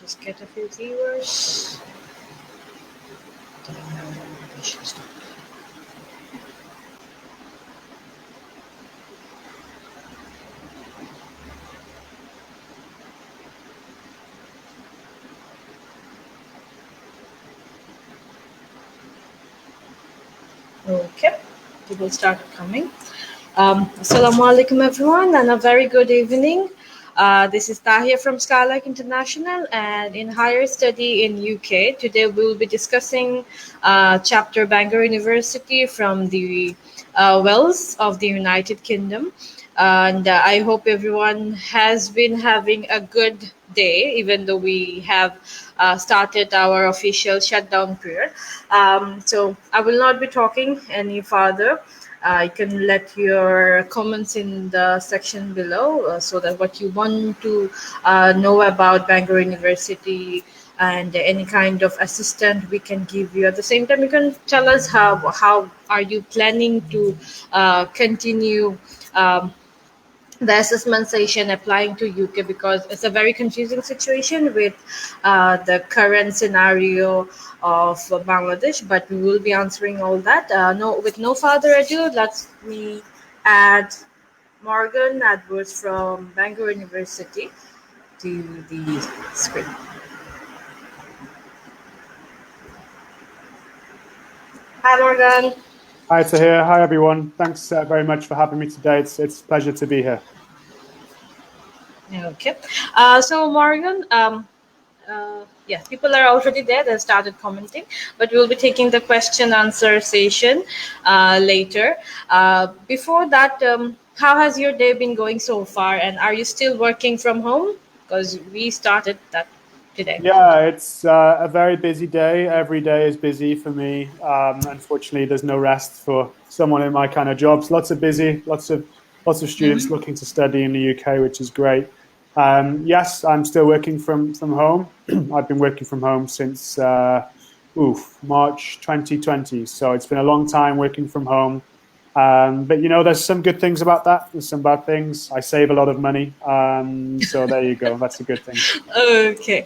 Just get a few viewers. Okay, people started coming. Assalamu alaikum everyone, and a very good evening. This is Tahir from Skylark International and in higher study in UK. Today we will be discussing chapter Bangor University from the Wells of the United Kingdom. And I hope everyone has been having a good day, even though we have started our official shutdown period. So I will not be talking any further. You can let your comments in the section below so that what you want to know about Bangor University and any kind of assistance we can give you. At the same time, you can tell us how are you planning to continue the assessment session applying to UK, because it's a very confusing situation with the current scenario of Bangladesh, but we will be answering all that. With no further ado, let me add Morgan Edwards from Bangor University to the screen. Hi, Morgan. Hi, Tahir. Hi, everyone. Thanks very much for having me today. It's a pleasure to be here. Okay. So, Morgan, yeah, people are already there. They started commenting, but we'll be taking the question answer session later. Before that, how has your day been going so far? And are you still working from home? Because we started that today. Yeah, it's a very busy day. Every day is busy for me. Unfortunately, there's no rest for someone in my kind of jobs. Lots of students looking to study in the UK, which is great. Yes, I'm still working from home. I've been working from home since March 2020. So it's been a long time working from home. But, you know, there's some good things about that. There's some bad things. I save a lot of money. So there you go. That's a good thing. Okay.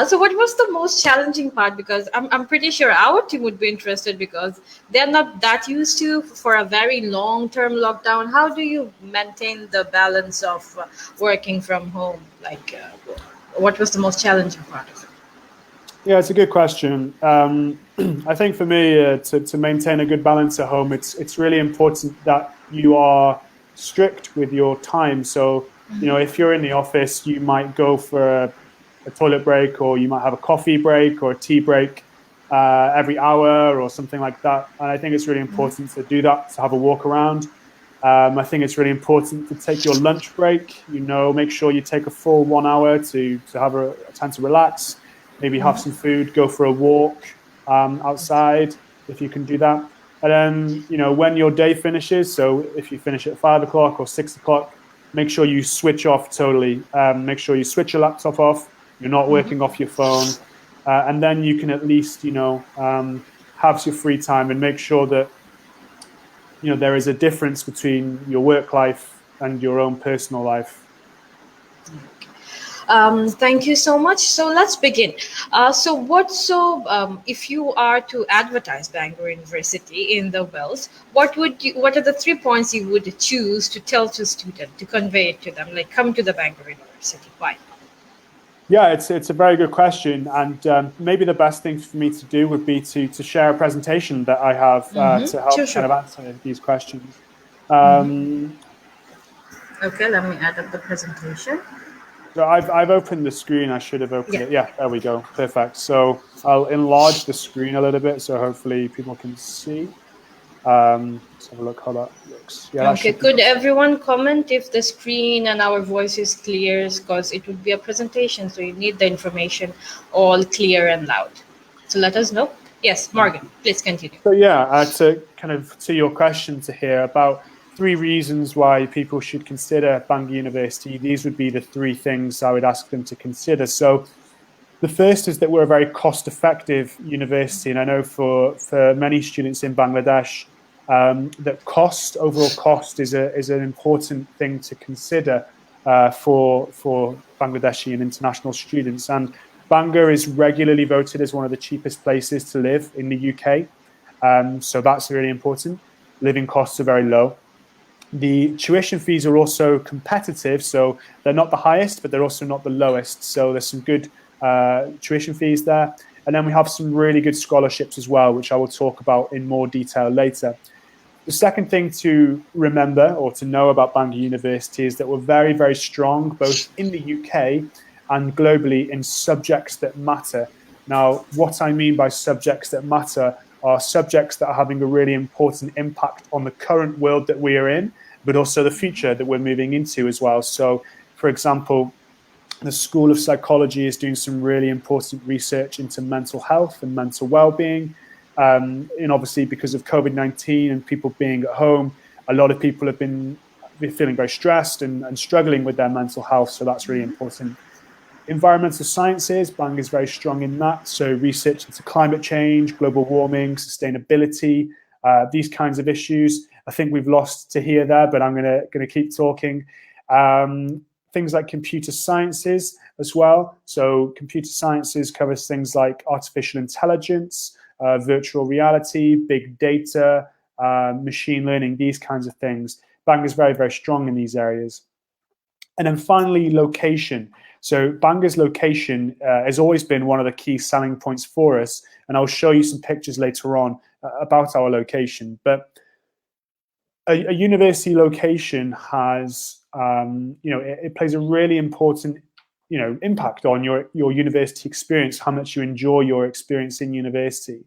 So what was the most challenging part? Because I'm pretty sure our team would be interested, because they're not that used to for a very long-term lockdown. How do you maintain the balance of working from home? Like, what was the most challenging part of it? Yeah, it's a good question. I think for me, to maintain a good balance at home, it's really important that you are strict with your time. So, you know, if you're in the office, you might go for a toilet break, or you might have a coffee break or a tea break every hour or something like that. And I think it's really important to do that, to have a walk around. I think it's really important to take your lunch break. You know, make sure you take a full 1 hour to have a time to relax. Maybe have some food, go for a walk outside if you can do that. And then, you know, when your day finishes, so if you finish at 5 o'clock or 6 o'clock, make sure you switch off totally. Make sure you switch your laptop off. You're not working off your phone. And then you can at least, you know, have your free time, and make sure that, you know, there is a difference between your work life and your own personal life. Thank you so much. So let's begin. If you are to advertise Bangor University in the Wells, what are the 3 points you would choose to tell to students, to convey it to them, like, come to the Bangor University? Why? Yeah, it's a very good question, and maybe the best thing for me to do would be to share a presentation that I have to help kind of answer these questions. Okay, let me add up the presentation. So I've opened the screen. I should have opened it. Yeah, there we go. Perfect. So I'll enlarge the screen a little bit, so hopefully people can see. Let's have a look how that looks. Yeah. Okay. Could everyone comment if the screen and our voice is clear? Because it would be a presentation, so you need the information all clear and loud. So let us know. Yes, Morgan, please continue. So yeah, to your question to hear about 3 reasons why people should consider Bangor University. These would be the 3 things I would ask them to consider. So the first is that we're a very cost-effective university, and I know for many students in Bangladesh, that overall cost is an important thing to consider for Bangladeshi and international students. And Bangor is regularly voted as one of the cheapest places to live in the UK. So that's really important. Living costs are very low. The tuition fees are also competitive, so they're not the highest, but they're also not the lowest. So there's some good tuition fees there. And then we have some really good scholarships as well, which I will talk about in more detail later. The second thing to remember or to know about Bangor University is that we're very, very strong, both in the UK and globally, in subjects that matter. Now, what I mean by subjects that matter are subjects that are having a really important impact on the current world that we are in, but also the future that we're moving into as well. So, for example, the School of Psychology is doing some really important research into mental health and mental well-being. And obviously, because of COVID-19 and people being at home, a lot of people have been feeling very stressed and struggling with their mental health. So that's really important. Environmental sciences, Bangor is very strong in that. So research into climate change, global warming, sustainability, these kinds of issues. I think we've lost Tahir there, but I'm gonna keep talking. Things like computer sciences as well. So computer sciences covers things like artificial intelligence, virtual reality, big data, machine learning, these kinds of things. Bangor is very, very strong in these areas. And then finally, location. So Bangor's location has always been one of the key selling points for us, and I'll show you some pictures later on about our location. But a university location has, it plays a really important, impact on your university experience, how much you enjoy your experience in university.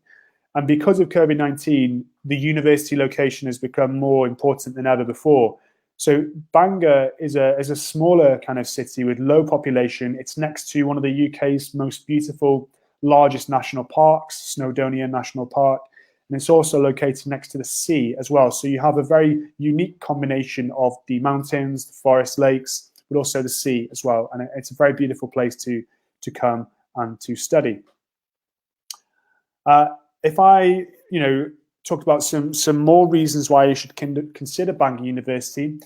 And because of COVID-19, the university location has become more important than ever before. So Bangor is a smaller kind of city with low population. It's next to one of the UK's most beautiful, largest national parks, Snowdonia National Park. And it's also located next to the sea as well. So you have a very unique combination of the mountains, the forest, lakes, but also the sea as well. And it's a very beautiful place to come and to study. If I, talked about some more reasons why you should consider Bangor University.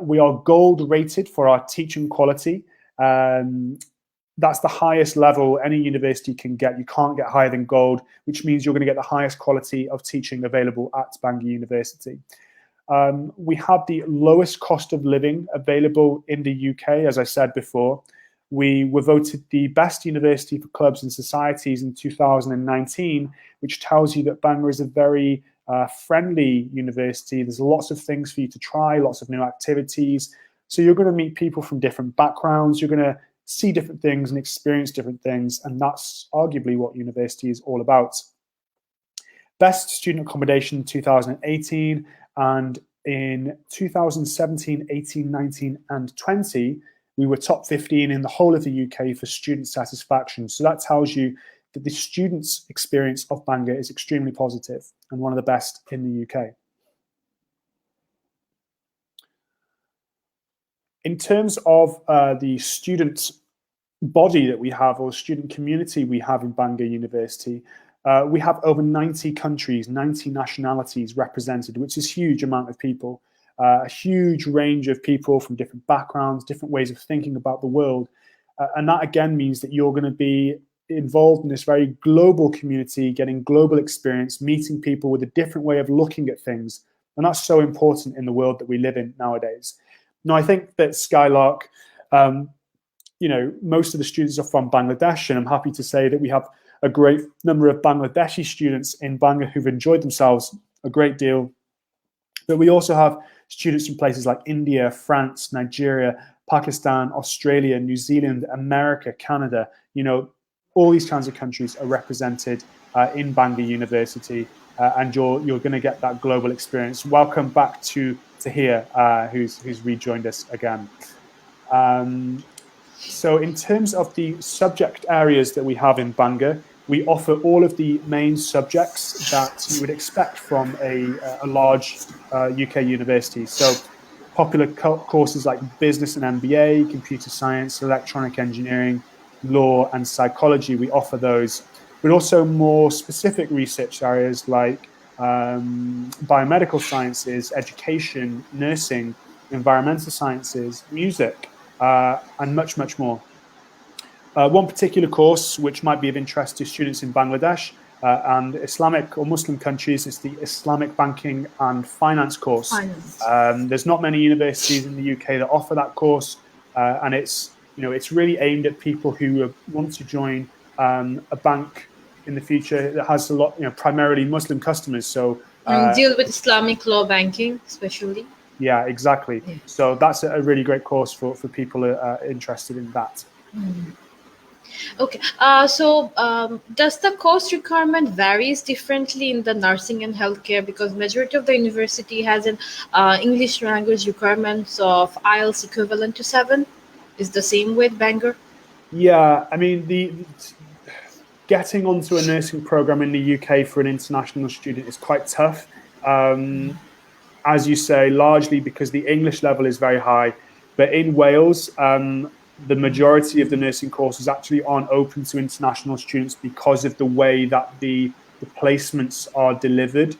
We are gold rated for our teaching quality. That's the highest level any university can get. You can't get higher than gold, which means you're going to get the highest quality of teaching available at Bangor University. We have the lowest cost of living available in the UK, as I said before. We were voted the best university for clubs and societies in 2019, which tells you that Bangor is a very friendly university. There's lots of things for you to try, lots of new activities. So you're going to meet people from different backgrounds. You're going to see different things and experience different things. And that's arguably what university is all about. Best student accommodation in 2018, and in 2017, 18, 19, and 20, we were top 15 in the whole of the UK for student satisfaction. So that tells you that the students' experience of Bangor is extremely positive and one of the best in the UK. In terms of the student body that we have, or student community we have in Bangor University, we have over 90 countries, 90 nationalities represented, which is a huge amount of people. A huge range of people from different backgrounds, different ways of thinking about the world. And that again means that you're going to be involved in this very global community, getting global experience, meeting people with a different way of looking at things. And that's so important in the world that we live in nowadays. Now, I think that Skylark, most of the students are from Bangladesh, and I'm happy to say that we have a great number of Bangladeshi students in Bangor who've enjoyed themselves a great deal. But we also have students from places like India, France, Nigeria, Pakistan, Australia, New Zealand, America, Canada. All these kinds of countries are represented in Bangor University, and you're going to get that global experience. Welcome back to Tahir, who's rejoined us again. So in terms of the subject areas that we have in Bangor, we offer all of the main subjects that you would expect from a large UK university. So popular courses like business and MBA, computer science, electronic engineering, law and psychology, we offer those. But also more specific research areas like biomedical sciences, education, nursing, environmental sciences, music, and much, much more. One particular course which might be of interest to students in Bangladesh and Islamic or Muslim countries is the Islamic Banking and Finance course. There's not many universities in the UK that offer that course, and it's really aimed at people who want to join a bank in the future that has a lot, primarily Muslim customers. So deal with Islamic law banking, especially. Yeah, exactly. Yeah. So that's a really great course for people interested in that. Okay. Does the course requirement varies differently in the nursing and healthcare? Because majority of the university has an English language requirements of IELTS equivalent to 7. Is the same with Bangor? Yeah, I mean, getting onto a nursing program in the UK for an international student is quite tough. As you say, largely because the English level is very high. But in Wales, the majority of the nursing courses actually aren't open to international students because of the way that the placements are delivered.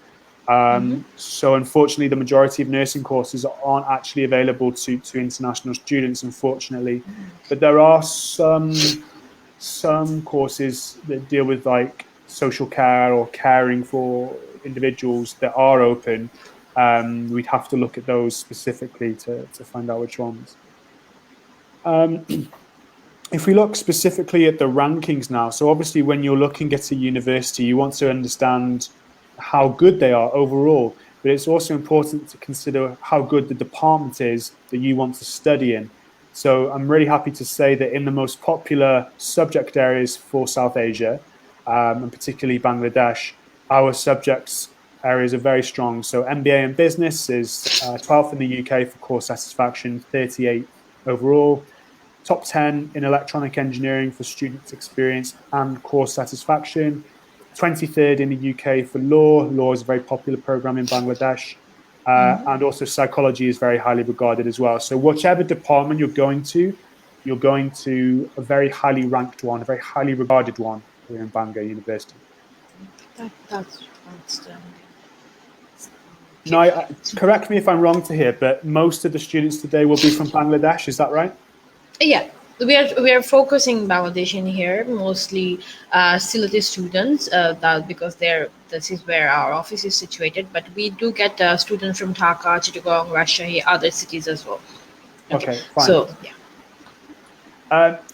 So unfortunately, the majority of nursing courses aren't actually available to international students, unfortunately. But there are some courses that deal with like social care or caring for individuals that are open. We'd have to look at those specifically to find out which ones. If we look specifically at the rankings now, so obviously when you're looking at a university, you want to understand how good they are overall, but it's also important to consider how good the department is that you want to study in. So I'm really happy to say that in the most popular subject areas for South Asia, and particularly Bangladesh, our subjects areas are very strong. So MBA in business is 12th in the UK for course satisfaction, 38 overall. Top 10 in electronic engineering for student experience and course satisfaction. 23rd in the UK for law. Law is a very popular program in Bangladesh. And also psychology is very highly regarded as well. So whichever department you're going to a very highly ranked one, a very highly regarded one here in Bangor University. That's outstanding. Now, correct me if I'm wrong to here, but most of the students today will be from Bangladesh. Is that right? Yeah, we are focusing Bangladesh in here, mostly Sylhet students, because this is where our office is situated. But we do get students from Dhaka, Chittagong, Rajshahi, other cities as well. Okay, fine. So yeah.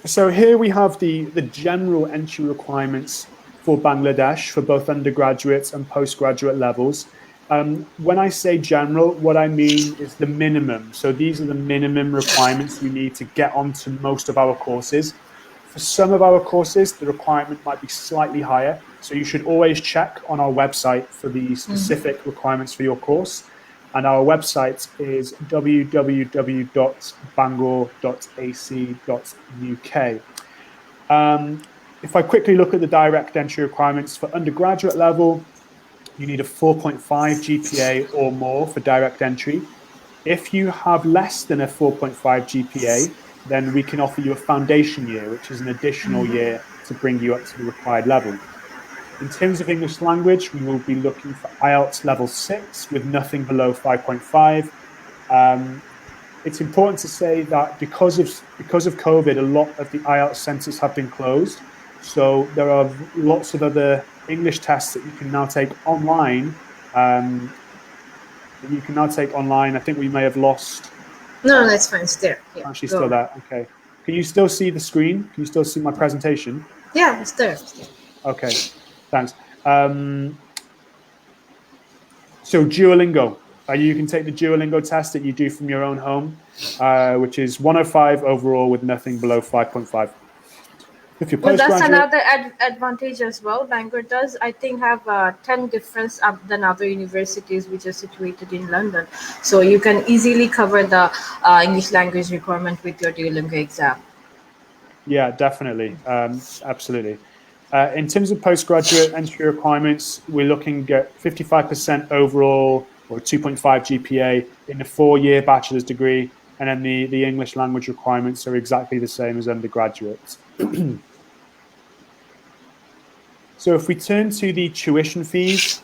So here we have the general entry requirements for Bangladesh for both undergraduate and postgraduate levels. When I say general, what I mean is the minimum. So these are the minimum requirements you need to get onto most of our courses. For some of our courses, the requirement might be slightly higher. So you should always check on our website for the specific requirements for your course. And our website is www.bangor.ac.uk. If I quickly look at the direct entry requirements for undergraduate level, you need a 4.5 GPA or more for direct entry. If you have less than a 4.5 GPA, then we can offer you a foundation year, which is an additional year to bring you up to the required level. In terms of English language, we will be looking for IELTS level 6 with nothing below 5.5. It's important to say that because of COVID, a lot of the IELTS centres have been closed. So there are lots of other English tests that you can now take online. I think we may have lost. No, that's fine. It's there. Yeah, actually, still there. Okay. Can you still see the screen? Can you still see my presentation? Yeah, it's there. Okay. Thanks. So Duolingo. You can take the Duolingo test that you do from your own home, which is 105 overall with nothing below 5.5. If you're that's another advantage as well. Bangor does, I think, have 10 difference than other universities which are situated in London. So you can easily cover the English language requirement with your Duolingo exam. Yeah, definitely. Absolutely. In terms of postgraduate entry requirements, we're looking at 55% overall or 2.5 GPA in the 4-year bachelor's degree. And then the English language requirements are exactly the same as undergraduates. So if we turn to the tuition fees,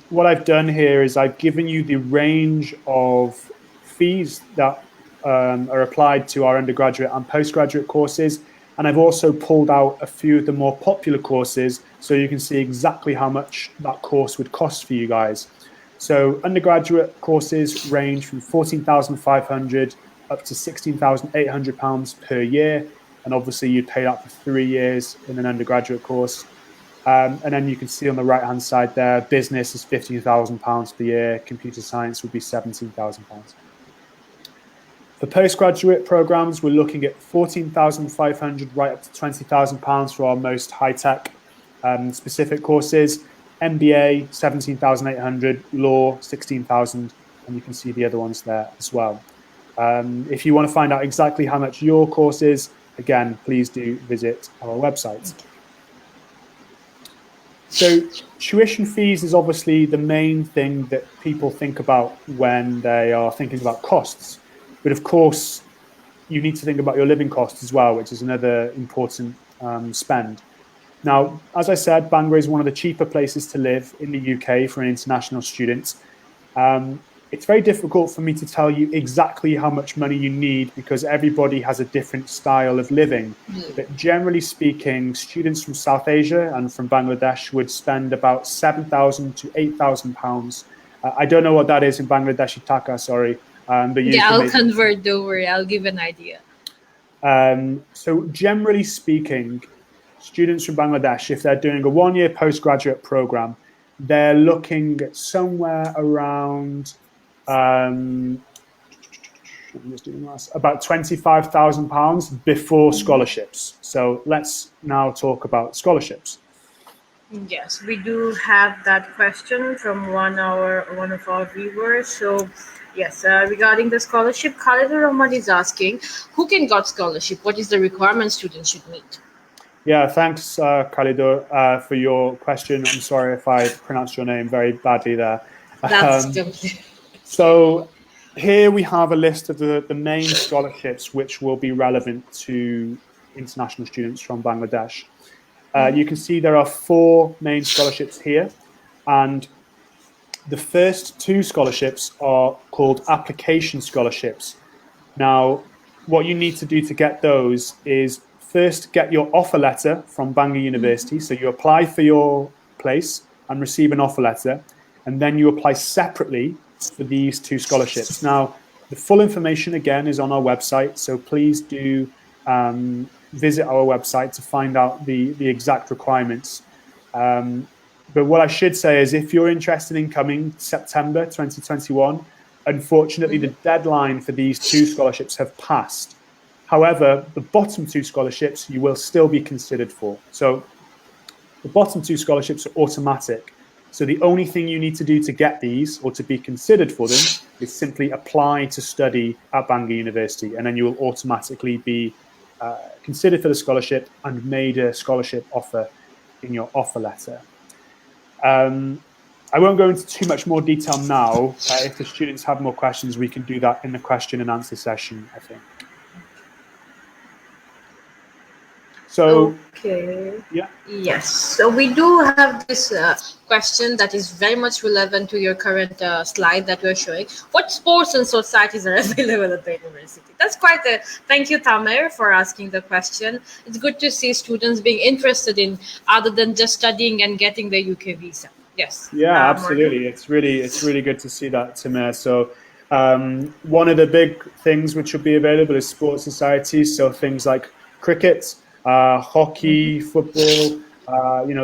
what I've done here is I've given you the range of fees that are applied to our undergraduate and postgraduate courses. And I've also pulled out a few of the more popular courses so you can see exactly how much that course would cost for you guys. So undergraduate courses range from 14,500 up to 16,800 pounds per year. And obviously you'd pay that for 3 years in an undergraduate course. And then you can see on the right-hand side there, business is £15,000 per year, computer science would be £17,000. For postgraduate programs, we're looking at 14,500 right up to £20,000 for our most high-tech specific courses. MBA, 17,800, law, 16,000, and you can see the other ones there as well. If you want to find out exactly how much your course is, again, please do visit our website. So tuition fees is obviously the main thing that people think about when they are thinking about costs. But of course, you need to think about your living costs as well, which is another important spend. Now, as I said, Bangor is one of the cheaper places to live in the UK for an international student. It's very difficult for me to tell you exactly how much money you need because everybody has a different style of living. But generally speaking, students from South Asia and from Bangladesh would spend about £7,000 to £8,000. I don't know what that is in Bangladeshi taka, sorry. But yeah, I'll convert, don't worry, I'll give an idea. So generally speaking, students from Bangladesh, if they're doing a 1-year postgraduate program, they're looking at somewhere around about £25,000 before scholarships. So let's now talk about scholarships. Yes, we do have that question from one of our viewers. So yes, regarding the scholarship, 𝗦𝗫𝗍𝗿 is asking, who can get scholarship? What is the requirement students should meet? Yeah, thanks, 𝗦𝗫𝗍𝗿, for your question. I'm sorry if I pronounced your name very badly there. That's complete. So here we have a list of the main scholarships which will be relevant to international students from Bangladesh. You can see there are 4 main scholarships here, and the first 2 scholarships are called application scholarships. Now, what you need to do to get those is first get your offer letter from Bangor University. So you apply for your place and receive an offer letter, and then you apply separately for these 2 scholarships. Now, the full information again is on our website, so please do visit our website to find out the exact requirements. But what I should say is if you're interested in coming September 2021, unfortunately the deadline for these 2 scholarships have passed. However, the bottom 2 scholarships you will still be considered for. So the bottom 2 scholarships are automatic. So the only thing you need to do to get these or to be considered for them is simply apply to study at Bangor University, and then you will automatically be considered for the scholarship and made a scholarship offer in your offer letter. I won't go into too much more detail now. If the students have more questions, we can do that in the question and answer session, I think. So, okay. Yeah. Yes. So we do have this question that is very much relevant to your current slide that we're showing. What sports and societies are available at the university? That's quite a thank you, Tamer, for asking the question. It's good to see students being interested in other than just studying and getting the UK visa. Yes. Yeah, absolutely. It's really good to see that, Tamer. So one of the big things which will be available is sports societies. So things like cricket, hockey, football,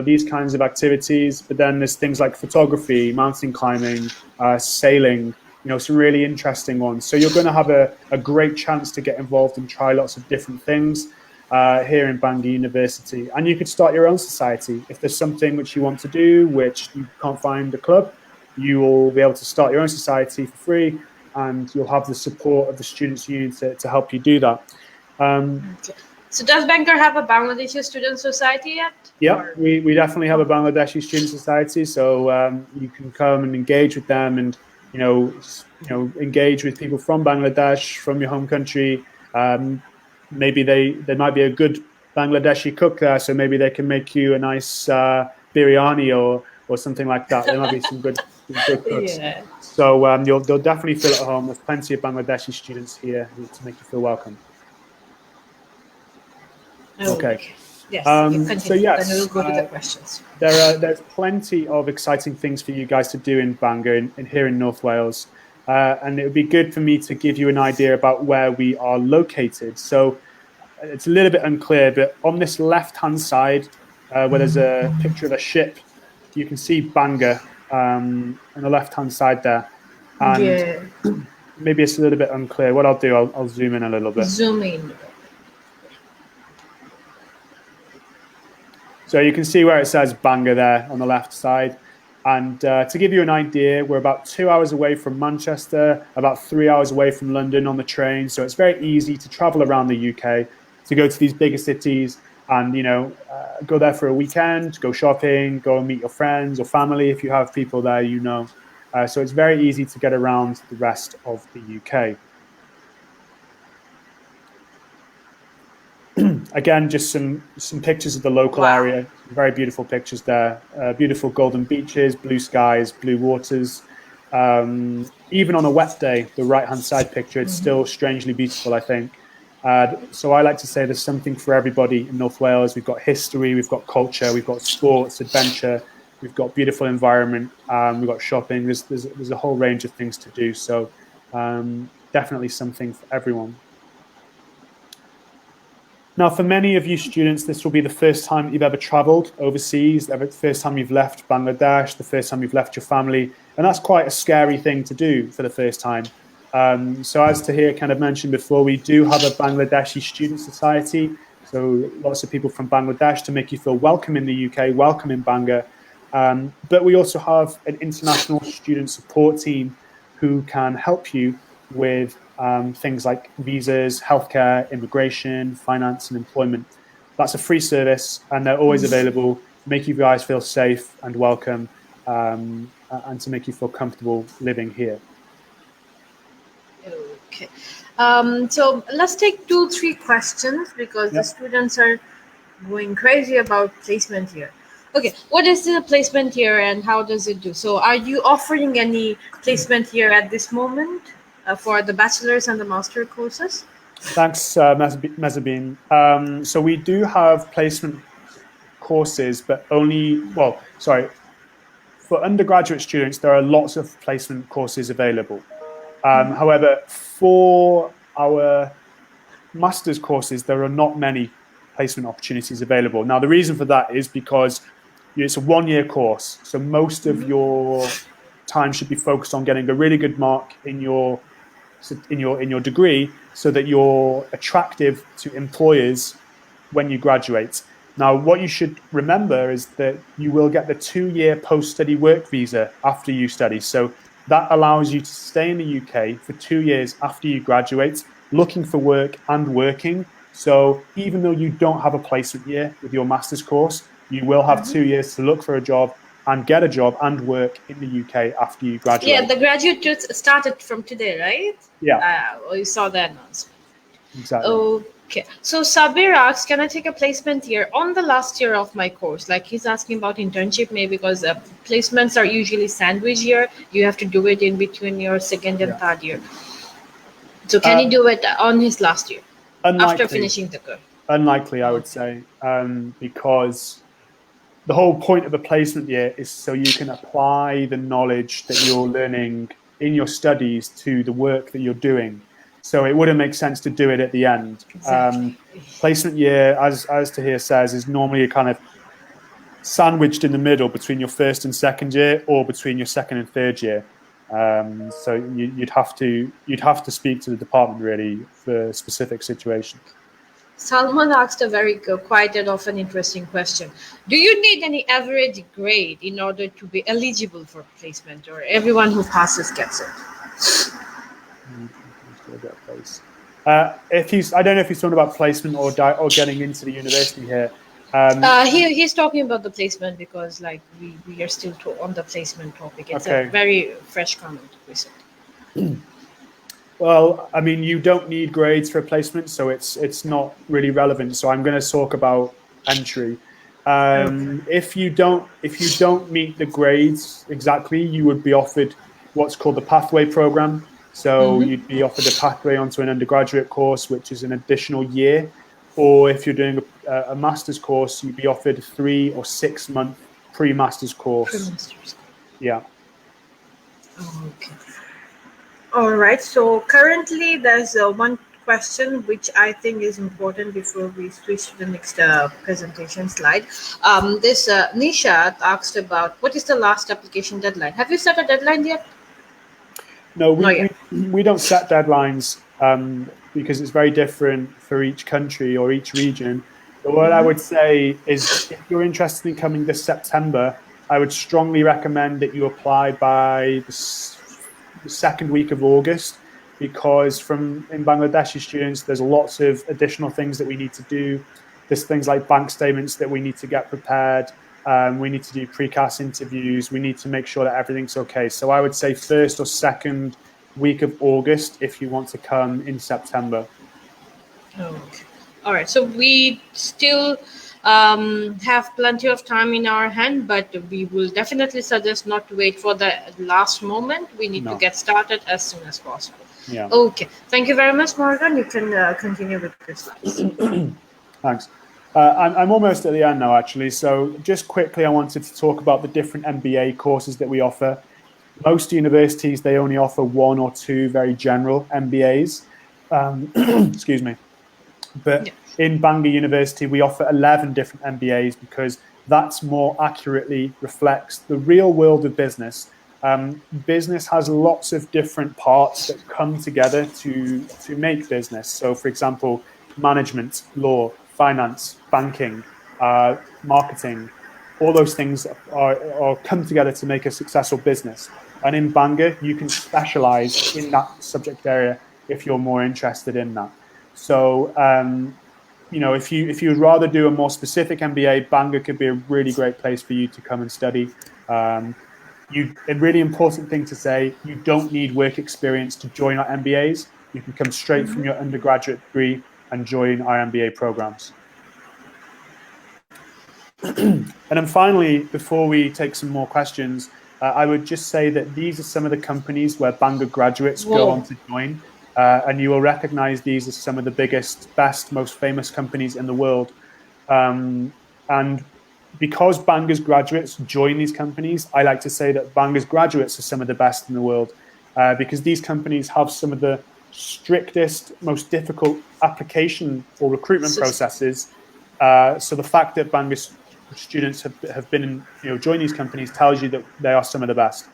these kinds of activities. But then there's things like photography, mountain climbing, sailing, some really interesting ones. So you're going to have a great chance to get involved and try lots of different things here in Bangor University. And you could start your own society. If there's something which you want to do, which you can't find a club, you will be able to start your own society for free, and you'll have the support of the Students' Union to help you do that. Okay. So does Bangor have a Bangladeshi student society yet? Yeah, we definitely have a Bangladeshi student society. So you can come and engage with them, and engage with people from Bangladesh, from your home country. Maybe they might be a good Bangladeshi cook there, so maybe they can make you a nice biryani or something like that. There might be some good cooks. Yeah. So they'll definitely feel at home. There's plenty of Bangladeshi students here to make you feel welcome. Okay. Yes, you continue. So yes, then we'll go to the questions. There's plenty of exciting things for you guys to do in Bangor, here in North Wales. And it would be good for me to give you an idea about where we are located. So it's a little bit unclear, but on this left-hand side, where there's a picture of a ship, you can see Bangor on the left-hand side there. And maybe it's a little bit unclear. What I'll do, I'll zoom in a little bit. Zoom in. So you can see where it says Bangor there on the left side. And to give you an idea, we're about 2 hours away from Manchester, about 3 hours away from London on the train. So it's very easy to travel around the UK, to go to these bigger cities and, go there for a weekend, go shopping, go and meet your friends or family if you have people there, So it's very easy to get around the rest of the UK. Again, just some pictures of the local area. Very beautiful pictures there. Beautiful golden beaches, blue skies, blue waters. Even on a wet day, the right-hand side picture, it's still strangely beautiful, I think. So I like to say there's something for everybody in North Wales. We've got history, we've got culture, we've got sports, adventure, we've got beautiful environment, we've got shopping. There's a whole range of things to do. So definitely something for everyone. Now, for many of you students, this will be the first time that you've ever traveled overseas, the first time you've left Bangladesh, the first time you've left your family. And that's quite a scary thing to do for the first time. So as Tahir kind of mentioned before, we do have a Bangladeshi student society. So lots of people from Bangladesh to make you feel welcome in the UK, welcome in Bangor. But we also have an international student support team who can help you with things like visas, healthcare, immigration, finance, and employment. That's a free service, and they're always available to make you guys feel safe and welcome, and to make you feel comfortable living here. Okay. So let's take 2-3 questions because the students are going crazy about placement here. Okay, what is the placement here and how does it do? So are you offering any placement here at this moment for the bachelor's and the master courses? Thanks, Mezzabine. So we do have placement courses, but for undergraduate students, there are lots of placement courses available. However, for our master's courses, there are not many placement opportunities available. Now, the reason for that is because it's a 1-year course. So most of your time should be focused on getting a really good mark in your degree so that you're attractive to employers when you graduate. Now, what you should remember is that you will get the 2-year post-study work visa after you study. So that allows you to stay in the UK for 2 years after you graduate, looking for work and working. So even though you don't have a placement year with your master's course, you will have 2 years to look for a job and get a job and work in the UK after you graduate. Yeah, the graduate started from today, right? Yeah. You saw the announcement. Exactly. Okay. So Sabir asks, can I take a placement here on the last year of my course? Like he's asking about internship, maybe because placements are usually sandwich year. You have to do it in between your second and third year. So can he do it on his last year after finishing the course? Unlikely, I would say, because the whole point of a placement year is so you can apply the knowledge that you're learning in your studies to the work that you're doing. So it wouldn't make sense to do it at the end. Exactly. Placement year, as Tahir says, is normally kind of sandwiched in the middle between your first and second year, or between your second and third year. So you'd have to speak to the department really for specific situations. Salman asked quite an often interesting question. Do you need any average grade in order to be eligible for placement, or everyone who passes gets it? I don't know if he's talking about placement or getting into the university here. He's talking about the placement because we are still on the placement topic. It's a very fresh comment recently. Well, I mean, you don't need grades for a placement, so it's not really relevant. So I'm going to talk about entry. If you don't meet the grades exactly, you would be offered what's called the pathway program. So you'd be offered a pathway onto an undergraduate course, which is an additional year, or if you're doing a master's course, you'd be offered a 3 or 6 month pre-master's course. Pre-masters. Yeah. Okay. All right. So currently, there's one question which I think is important before we switch to the next presentation slide. This Nisha asked about what is the last application deadline. Have you set a deadline yet? No, Not yet. we don't set deadlines because it's very different for each country or each region. But what I would say is, if you're interested in coming this September, I would strongly recommend that you apply by the second week of August, because in Bangladeshi students, there's lots of additional things that we need to do. There's things like bank statements that we need to get prepared. We need to do precast interviews. We need to make sure that everything's okay. So I would say first or second week of August if you want to come in September. Okay. All right. So we still have plenty of time in our hand, but we will definitely suggest not to wait for the last moment. We need to get started as soon as possible. Yeah. Okay. Thank you very much, Morgan. You can continue with your slides. Thanks. I'm almost at the end now, actually. So just quickly, I wanted to talk about the different MBA courses that we offer. Most universities, they only offer 1 or 2 very general MBAs. Excuse me. But in Bangor University, we offer 11 different MBAs because that's more accurately reflects the real world of business. Business has lots of different parts that come together to make business. So, for example, management, law, finance, banking, marketing, all those things are come together to make a successful business. And in Bangor, you can specialize in that subject area if you're more interested in that. So, if you'd rather do a more specific MBA, Bangor could be a really great place for you to come and study. A really important thing to say, you don't need work experience to join our MBAs. You can come straight from your undergraduate degree and join our MBA programs. And then finally, before we take some more questions, I would just say that these are some of the companies where Bangor graduates go on to join. And you will recognize these as some of the biggest, best, most famous companies in the world. And because Bangor's graduates join these companies, I like to say that Bangor's graduates are some of the best in the world, because these companies have some of the strictest, most difficult application or recruitment processes. So the fact that Bangor's students have been joined these companies tells you that they are some of the best.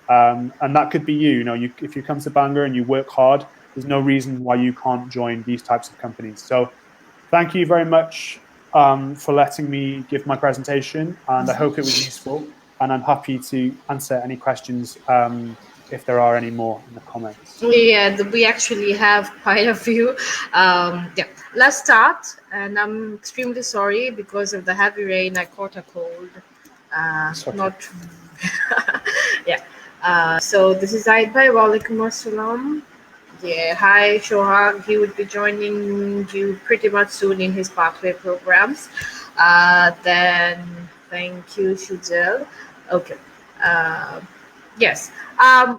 And that could be you. If you come to Bangor and you work hard, there's no reason why you can't join these types of companies. So thank you very much for letting me give my presentation, and I hope it was useful. And I'm happy to answer any questions if there are any more in the comments. Yeah, we actually have quite a few. Let's start. And I'm extremely sorry because of the heavy rain. I caught a cold. So this is 𝗦𝗶𝗍𝗿𝗍𝗶𝗍𝗿. Yeah, hi Shohag. He would be joining you pretty much soon in his pathway programs. Then thank you, Shujel. Okay. Yes.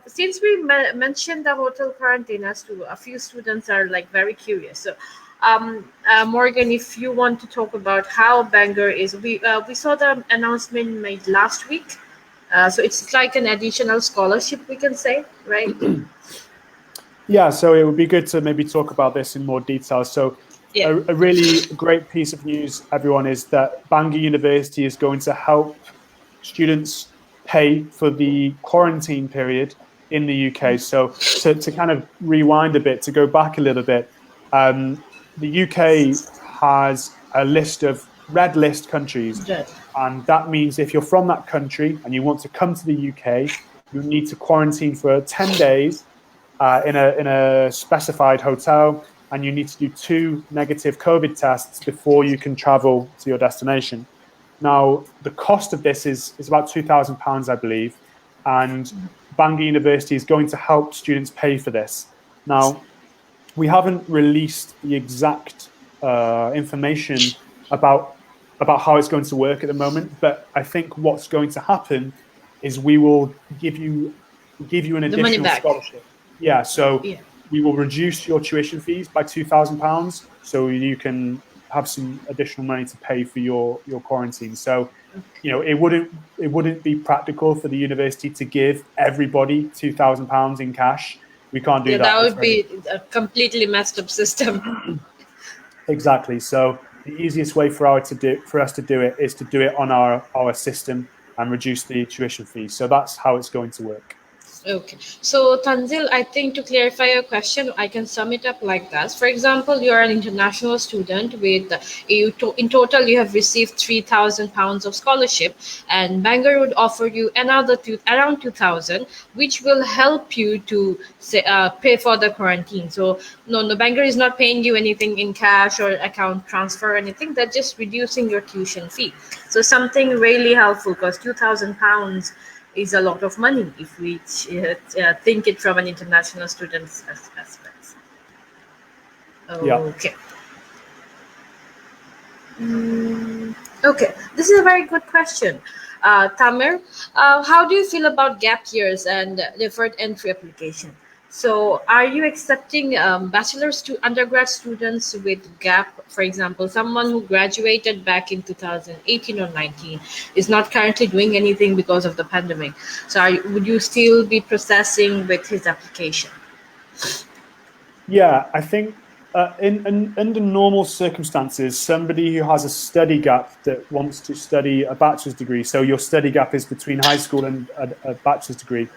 Since we mentioned the hotel quarantine, a few students are very curious. So, Morgan, if you want to talk about how Bangor is, we saw the announcement made last week. So it's like an additional scholarship, we can say, right? Yeah, so it would be good to maybe talk about this in more detail. So a really great piece of news, everyone, is that Bangor University is going to help students pay for the quarantine period in the UK. So to kind of rewind a bit, to go back a little bit, the UK has a list of red list countries. And that means if you're from that country and you want to come to the UK, you need to quarantine for 10 days in a specified hotel, and you need to do 2 negative COVID tests before you can travel to your destination. Now, the cost of this is about £2,000, I believe, and Bangor University is going to help students pay for this. Now, we haven't released the exact information about how it's going to work at the moment, but I think what's going to happen is we will give you an additional scholarship. Yeah, so we will reduce your tuition fees by £2,000, so you can have some additional money to pay for your quarantine. So, it wouldn't be practical for the university to give everybody £2,000 in cash. We can't do that. That would be a completely messed up system. Exactly. So the easiest way for us to do it is to do it on our system and reduce the tuition fee. So that's how it's going to work. Okay. So, Tanzil, I think to clarify your question, I can sum it up like that. For example, you're an international student with in total you have received £3,000 of scholarship, and Bangor would offer you another around 2,000, which will help you to pay for the quarantine. So, no, Bangor is not paying you anything in cash or account transfer or anything. They're just reducing your tuition fee. So, something really helpful, because £2,000 is a lot of money if we think it from an international student's aspect. Okay. Okay, this is a very good question. Tamer, how do you feel about gap years and deferred entry application? So, are you accepting bachelor's to undergrad students with gap? For example, someone who graduated back in 2018 or 19 is not currently doing anything because of the pandemic. So, would you still be processing with his application? Yeah, I think under normal circumstances, somebody who has a study gap that wants to study a bachelor's degree, so your study gap is between high school and a bachelor's degree,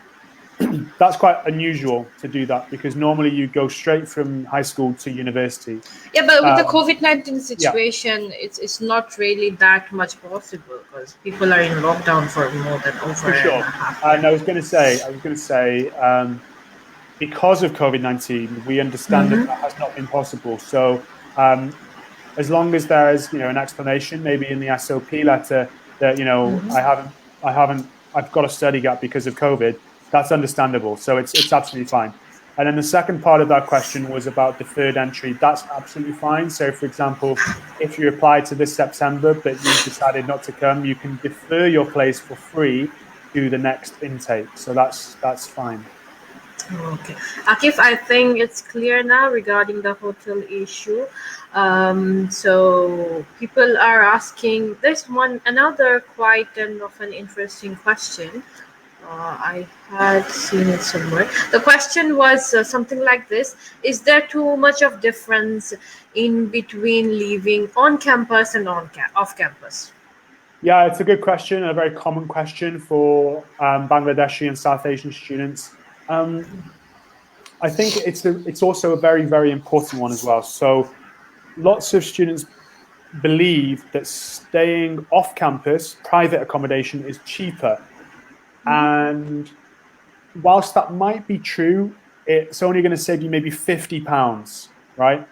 that's quite unusual to do that, because normally you go straight from high school to university. Yeah, but with the COVID-19 situation, it's not really that much possible, because people are in lockdown for more than over a half. And I was going to say, because of COVID-19, we understand that has not been possible. So as long as there is, an explanation, maybe in the SOP letter that, I've got a study gap because of COVID, that's understandable. So it's absolutely fine. And then the second part of that question was about deferred entry. That's absolutely fine. So, for example, if you applied to this September, but you decided not to come, you can defer your place for free to the next intake. So that's fine. Okay. Akif, I think it's clear now regarding the hotel issue. So people are asking, there's another quite of an interesting question. I had seen it somewhere. The question was something like this: is there too much of difference in between living on campus and off campus? Yeah, it's a good question, a very common question for Bangladeshi and South Asian students. I think it's also a very, very important one as well. So lots of students believe that staying off campus, private accommodation, is cheaper. And whilst that might be true, it's only going to save you maybe £50, right?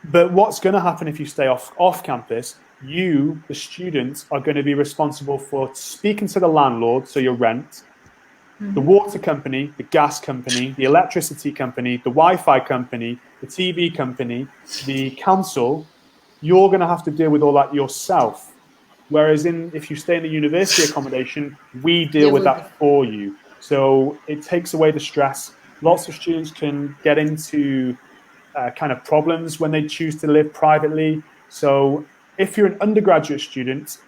But what's going to happen if you stay off campus? You, the students, are going to be responsible for speaking to the landlord, so your rent, the water company, the gas company, the electricity company, the Wi-Fi company, the TV company, the council. You're going to have to deal with all that yourself. Whereas if you stay in the university accommodation, we deal with that for you. So it takes away the stress. Lots of students can get into kind of problems when they choose to live privately. So if you're an undergraduate student,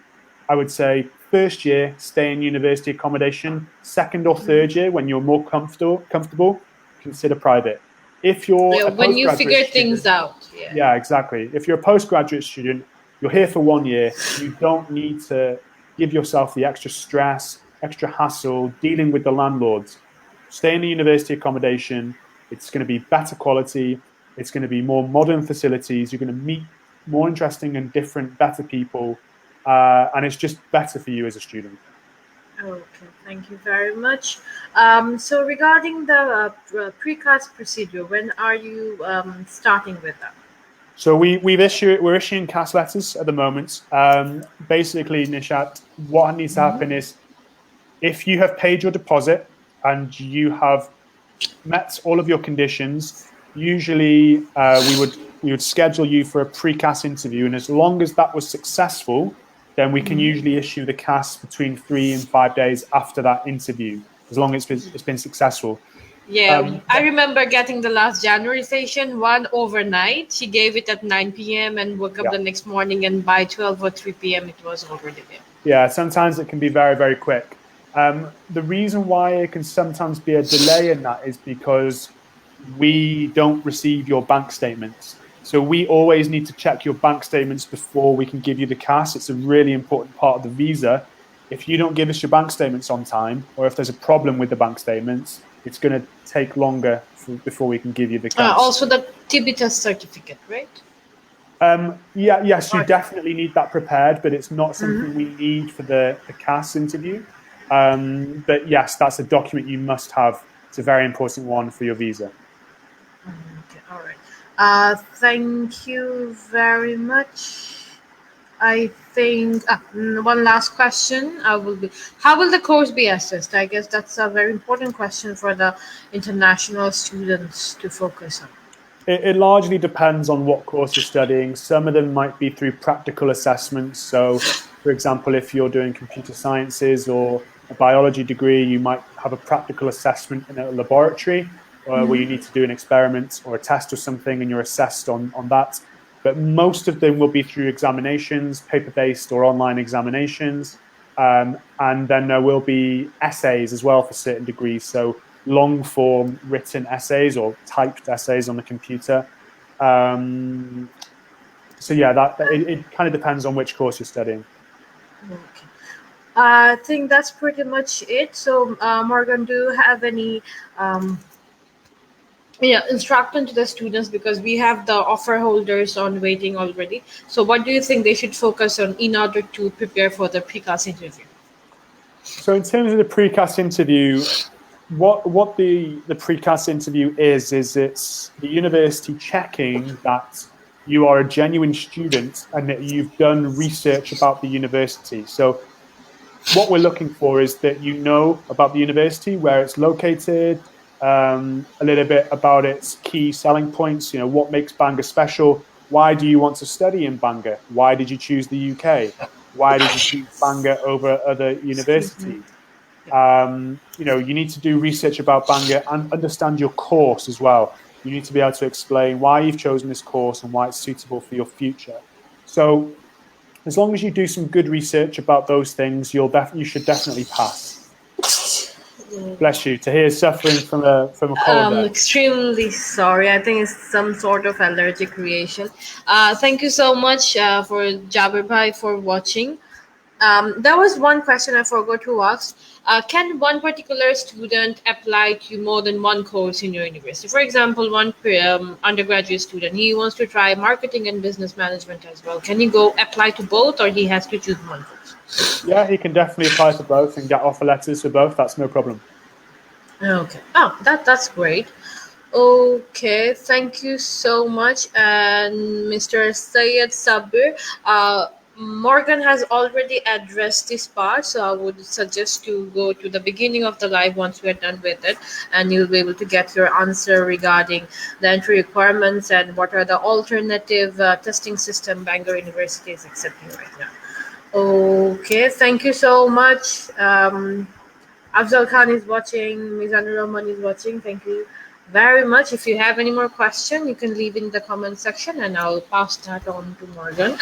I would say first year, stay in university accommodation. Second or third year, when you're more comfortable, consider private. If you're when you figure things out. Yeah, exactly. If you're a postgraduate student, you're here for 1 year. You don't need to give yourself the extra stress, extra hassle dealing with the landlords. Stay in the university accommodation. It's going to be better quality. It's going to be more modern facilities. You're going to meet more interesting and different, better people. And it's just better for you as a student. Okay, thank you very much. So regarding the precast procedure, when are you starting with that? So we're issuing CAS letters at the moment. Basically, Nishat, what needs to happen is if you have paid your deposit and you have met all of your conditions, usually we would schedule you for a pre-CAS interview, and as long as that was successful, then we can usually issue the CAS between 3 and 5 days after that interview, as long as it's been successful. Yeah, I remember getting the last January session, one overnight. She gave it at 9 p.m. and woke up the next morning, and by 12 or 3 p.m. it was already there. Yeah, sometimes it can be very, very quick. The reason why it can sometimes be a delay in that is because we don't receive your bank statements. So we always need to check your bank statements before we can give you the cash. It's a really important part of the visa. If you don't give us your bank statements on time, or if there's a problem with the bank statements, it's going to take longer before we can give you the cash. Also the TB test certificate, right? Yes, you definitely need that prepared, but it's not something we need for the CAS interview. But yes, that's a document you must have. It's a very important one for your visa. Okay, all right. Thank you very much. I think one last question will be, how will the course be assessed? I guess that's a very important question for the international students to focus on. It largely depends on what course you're studying. Some of them might be through practical assessments. So, for example, if you're doing computer sciences or a biology degree, you might have a practical assessment in a laboratory where you need to do an experiment or a test or something, and you're assessed on that. But most of them will be through examinations, paper-based or online examinations. And then there will be essays as well for certain degrees. So long form written essays or typed essays on the computer. So yeah, it kind of depends on which course you're studying. Okay. I think that's pretty much it. So Morgan, do you have any instruction to the students, because we have the offer holders on waiting already? So what do you think they should focus on in order to prepare for the pre-CAS interview? So in terms of the pre-CAS interview, what the pre-CAS interview is it's the university checking that you are a genuine student and that you've done research about the university. So what we're looking for is that you know about the university, where it's located, a little bit about its key selling points, what makes Bangor special. Why do you want to study in Bangor? Why did you choose the UK? Why did you choose Bangor over other universities? You need to do research about Bangor and understand your course as well. You need to be able to explain why you've chosen this course and why it's suitable for your future. So as long as you do some good research about those things, you should definitely pass. Bless you. Tahir is suffering from a cold. I'm extremely sorry. I think it's some sort of allergic reaction. Thank you so much for Jabir Bhai for watching. There was one question I forgot to ask. Can one particular student apply to more than one course in your university? For example, one undergraduate student, he wants to try marketing and business management as well. Can he go apply to both, or he has to choose one course? Yeah, he can definitely apply to both and get offer letters for both. That's no problem. Okay. Oh, that's great. Okay, thank you so much. And Mr. Syed Sabir, Morgan has already addressed this part, so I would suggest to go to the beginning of the live once we're done with it, and you'll be able to get your answer regarding the entry requirements and what are the alternative testing system Bangor University is accepting right now. Okay, thank you so much. Afzal Khan is watching, Mizanur Rahman is watching. Thank you very much. If you have any more questions, you can leave in the comment section and I'll pass that on to Morgan.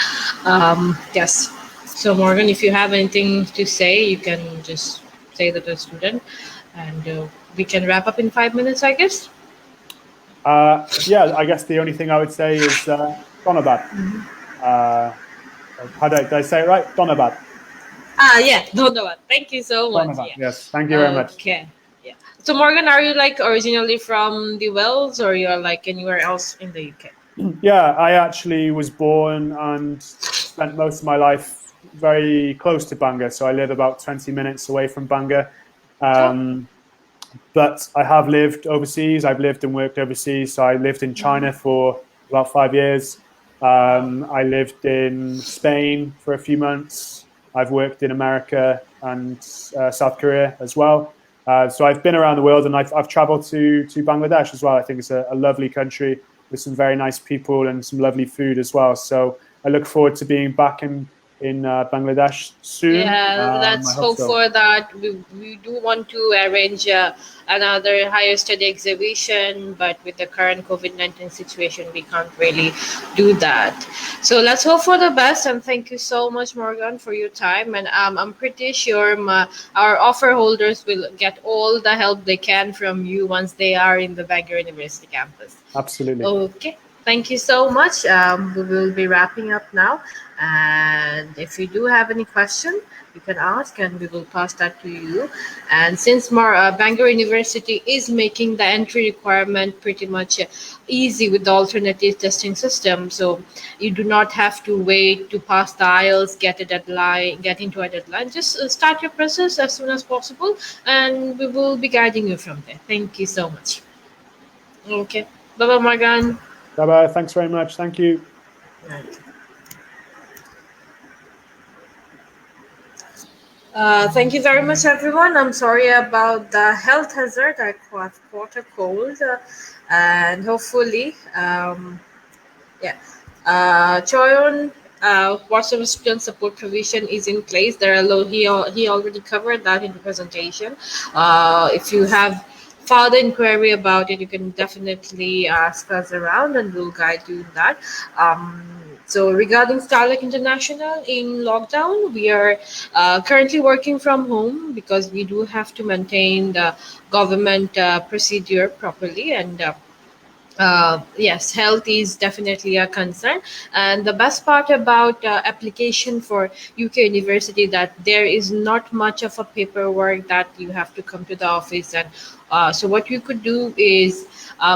Yes. So Morgan, if you have anything to say, you can just say that to the student, and we can wrap up in 5 minutes, I guess. Yeah, I guess the only thing I would say is Donabad. How did I say it right? Donabad. Yeah, Donabad. Thank you so much. Yeah. Yes, thank you very much. Okay. Yeah. So Morgan, are you like originally from the Wells, or you're like anywhere else in the UK? Yeah, I actually was born and spent most of my life very close to Bangor. So I live about 20 minutes away from Bangor. But I have lived overseas. I've lived and worked overseas. So I lived in China for about 5 years. I lived in Spain for a few months. I've worked in America and South Korea as well. So I've been around the world, and I've traveled to Bangladesh as well. I think it's a lovely country with some very nice people and some lovely food as well. So I look forward to being back in in Bangladesh soon. Yeah, let's I hope hope so. for that. We do want to arrange another higher study exhibition, but with the current COVID-19 situation, we can't really do that. So let's hope for the best. And thank you so much, Morgan, for your time. And I'm pretty sure our offer holders will get all the help they can from you once they are in the Bangor University campus. Absolutely. Okay. Thank you so much. We will be wrapping up now. And if you do have any question, you can ask and we will pass that to you. And since Bangor University is making the entry requirement pretty much easy with the alternative testing system, so you do not have to wait to pass the IELTS, get into a deadline. Just start your process as soon as possible and we will be guiding you from there. Thank you so much. Okay. Bye-bye, Morgan. Bye-bye. Thanks very much. Thank you. Thank you very much, everyone. I'm sorry about the health hazard. I caught a cold, and hopefully, Choyon, WhatsApp student support provision is in place. He already covered that in the presentation. If you have further inquiry about it, you can definitely ask us around and we'll guide you in that. So regarding Skylark International in lockdown, we are currently working from home because we do have to maintain the government procedure properly and yes, health is definitely a concern. And the best part about application for UK University that there is not much of a paperwork that you have to come to the office. And so what you could do is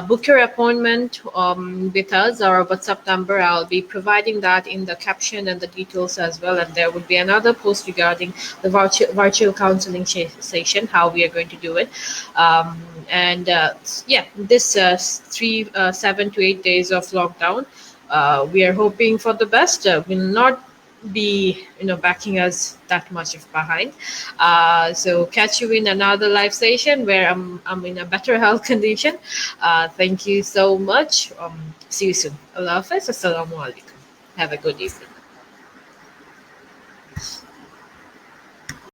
book your appointment with us or WhatsApp number. I'll be providing that in the caption and the details as well. And there would be another post regarding the virtual counseling session, how we are going to do it. And this 7 to 8 days of lockdown, we are hoping for the best. Will not be backing us that much of behind. So catch you in another live session where I'm in a better health condition. Thank you so much. See you soon. Allah Hafiz. Assalamu alaikum. Have a good evening.